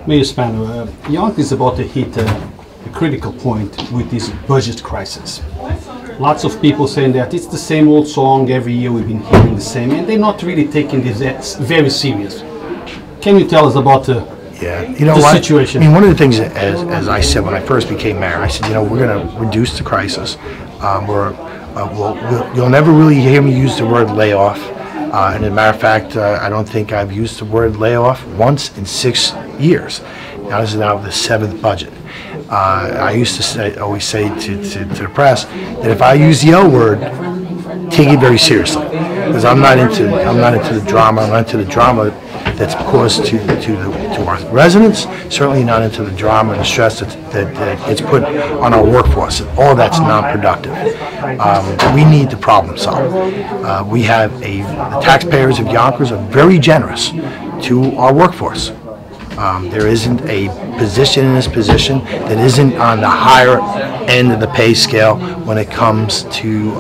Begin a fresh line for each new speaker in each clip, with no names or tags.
Mayor Spano, Yonkers is about to hit a critical point with this budget crisis. Lots of people saying that it's the same old song every year, we've been hearing the same, and they're not really taking this very serious. Can you tell us about the situation?
I mean, one of the things, as I said when I first became mayor, I said, we're going to reduce the crisis. You'll never really hear me use the word layoff. And as a matter of fact, I don't think I've used the word layoff once in 6 years. Now this is now the 7th budget. I used to always say to the press that if I use the L word, take it very seriously, because I'm not into the drama. I'm not into the drama that's caused to our residents. Certainly not into the drama and the stress that gets put on our workforce. All that's non-productive. We need to problem solve. The taxpayers of Yonkers are very generous to our workforce. There isn't a position in this position that isn't on the higher end of the pay scale when it comes to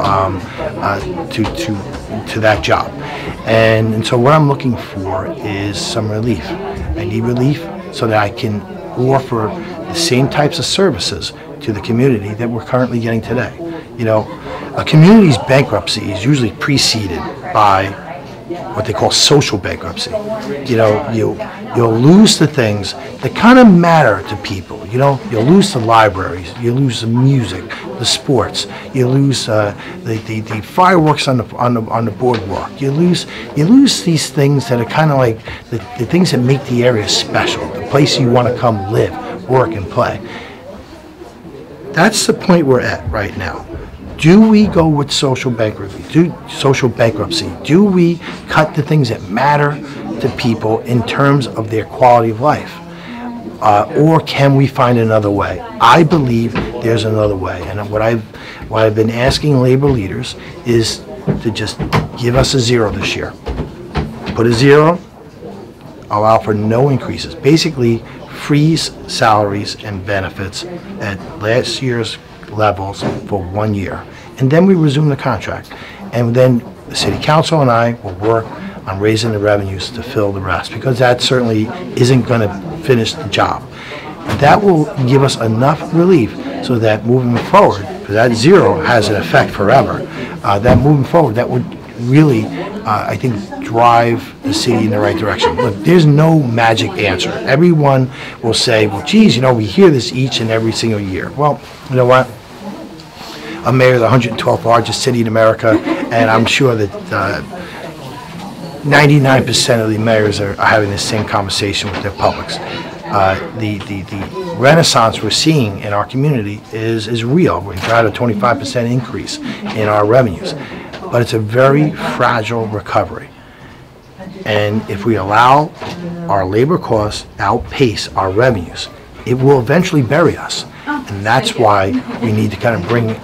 that job. And so what I'm looking for is some relief. I need relief so that I can offer the same types of services to the community that we're currently getting today. A community's bankruptcy is usually preceded by what they call social bankruptcy. You'll lose the things that kind of matter to people. You'll lose the libraries, you lose the music, the sports, you lose the fireworks on the boardwalk. You lose these things that are kind of like the things that make the area special, the place you want to come live, work, and play. That's the point we're at right now. Do we go with social bankruptcy? Do we cut the things that matter to people in terms of their quality of life? Or can we find another way? I believe there's another way. And what I've been asking labor leaders is to just give us a zero this year. Put a zero, allow for no increases. Basically, freeze salaries and benefits at last year's levels for 1 year, and then we resume the contract, and then the city council and I will work on raising the revenues to fill the rest, because that certainly isn't going to finish the job. That will give us enough relief so that moving forward, because that zero has an effect forever, that moving forward, that would really I think drive the city in the right direction. Look, there's no magic answer. Everyone will say, well, geez, we hear this each and every single year. Well, you know what? I'm mayor of the 112th largest city in America, and I'm sure that 99% of the mayors are having the same conversation with their publics. The renaissance we're seeing in our community is real. We've had a 25% increase in our revenues, but it's a very fragile recovery. And if we allow our labor costs outpace our revenues, it will eventually bury us. And that's why we need to kind of bring it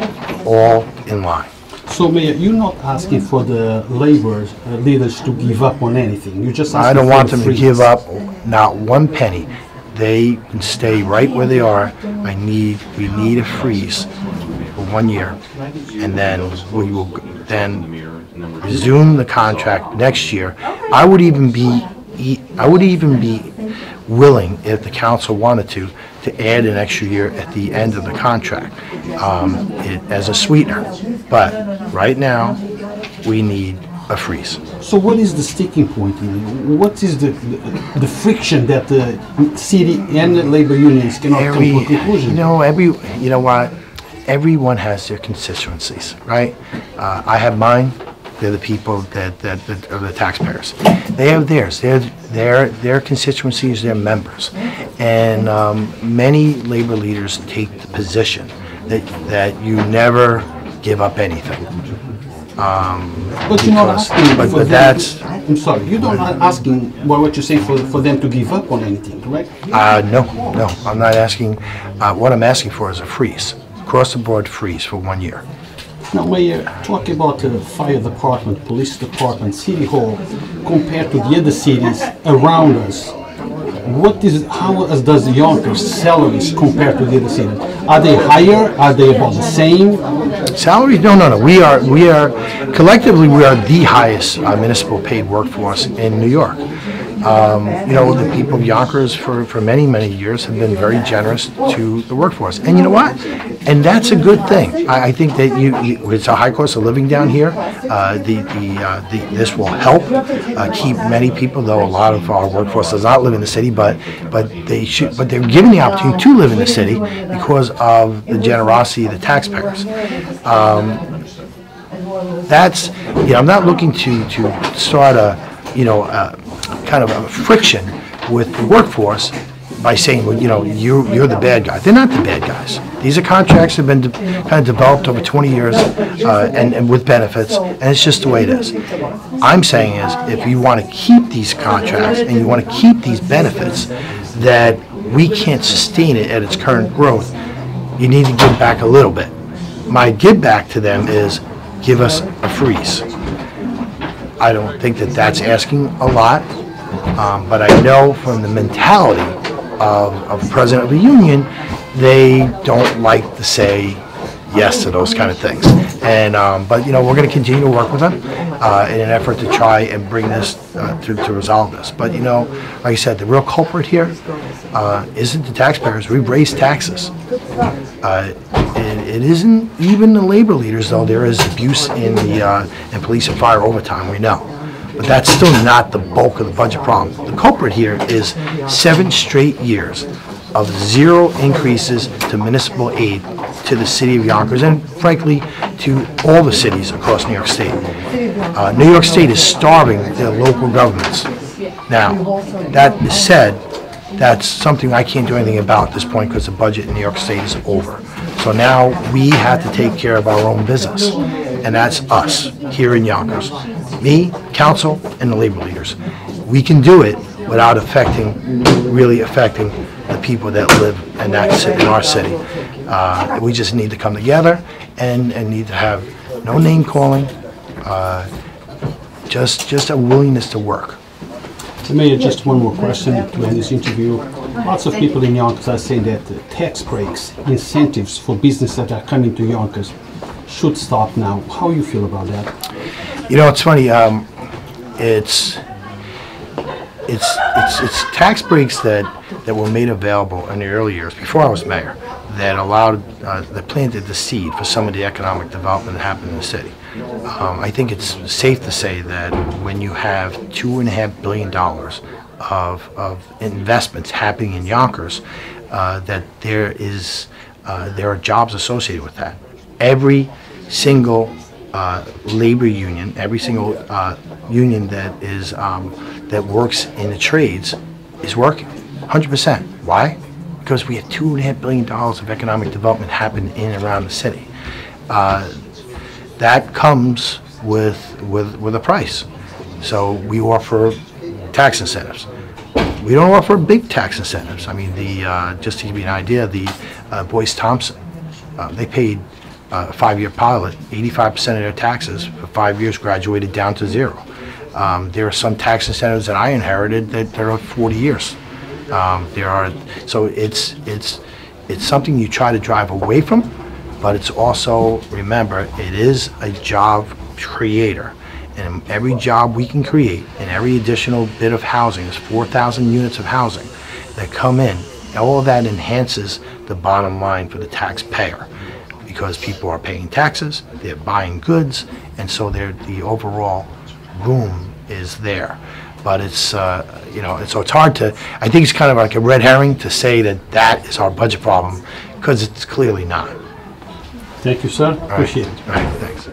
all in line.
So, Mayor, you're not asking for the labor leaders to give up on anything. You're just asking
I don't want them to give up not one penny. They can stay right where they are. We need a freeze for 1 year, and then we will resume the contract next year. I would even be willing, if the council wanted to add an extra year at the end of the contract as a sweetener. But right now, we need a freeze.
So what is the sticking point? What is the friction that the city and the labor unions cannot come to a conclusion?
You know what? Everyone has their constituencies, right? I have mine. They're the people that are the taxpayers. They have theirs. Their constituencies, their members, and many labor leaders take the position that you never give up anything.
But you're not asking for them. I'm sorry, you're not asking what you're saying for them to give up on anything, correct?
No, I'm not asking. What I'm asking for is a freeze, across the board freeze for 1 year.
Now, Mayor, talk about the fire department, police department, city hall, compared to the other cities around us. How does the Yonkers salaries compare to the other cities? Are they higher? Are they about the same?
Salaries? No. We are collectively the highest municipal paid workforce in New York. You know, the people of Yonkers for many, many years have been very generous to the workforce. And you know what? And that's a good thing. I think that it's a high cost of living down here. This will help keep many people, though a lot of our workforce does not live in the city, but they're given the opportunity to live in the city because of the generosity of the taxpayers. That's, you know, I'm not looking to start kind of a friction with the workforce by saying, well, you know, you're the bad guy. They're not the bad guys. These are contracts that have been kind of developed over 20 years and with benefits, and it's just the way it is. I'm saying is, if you want to keep these contracts and you want to keep these benefits that we can't sustain it at its current growth, you need to give back a little bit. My give back to them is give us a freeze. I don't think that that's asking a lot, but I know from the mentality of the president of the union, they don't like to say yes to those kind of things. And but you know, we're going to continue to work with them in an effort to try and bring this to resolve this. But you know, like I said, the real culprit here isn't the taxpayers. We've raised taxes. It isn't even the labor leaders, though there is abuse in the in police and fire overtime, we know. But that's still not the bulk of the budget problem. The culprit here is 7 straight years of 0 increases to municipal aid to the city of Yonkers and, frankly, to all the cities across New York State. New York State is starving their local governments. Now, that is said, that's something I can't do anything about at this point because the budget in New York State is over. So now we have to take care of our own business, and that's us here in Yonkers. Me, council, and the labor leaders. We can do it without really affecting the people that live in our city. We just need to come together and need to have no name calling, just a willingness to work.
Mayor, just one more question to end this interview. Lots of people in Yonkers are saying that tax breaks, incentives for businesses that are coming to Yonkers should stop now. How do you feel about that?
You know, it's funny. It's tax breaks that were made available in the early years, before I was mayor, that allowed, that planted the seed for some of the economic development that happened in the city. I think it's safe to say that when you have $2.5 billion of investments happening in Yonkers, that there are jobs associated with that. Every single labor union, every single union that is that works in the trades is working 100%. Why? Because we have $2.5 billion of economic development happen in and around the city. That comes with a price. So we offer tax incentives. We don't offer big tax incentives. I mean, just to give you an idea, the Boyce Thompson, they paid a 5-year pilot, 85% of their taxes for 5 years graduated down to 0. There are some tax incentives that I inherited that are 40 years. So it's something you try to drive away from, but it's also, remember, it is a job creator. And every job we can create and every additional bit of housing, there's 4,000 units of housing that come in, all of that enhances the bottom line for the taxpayer because people are paying taxes, they're buying goods, and so the overall boom is there. But it's, you know, so it's hard to, I think it's kind of like a red herring to say that that is our budget problem, because it's clearly not.
Thank you, sir. Appreciate it.
All right, thanks.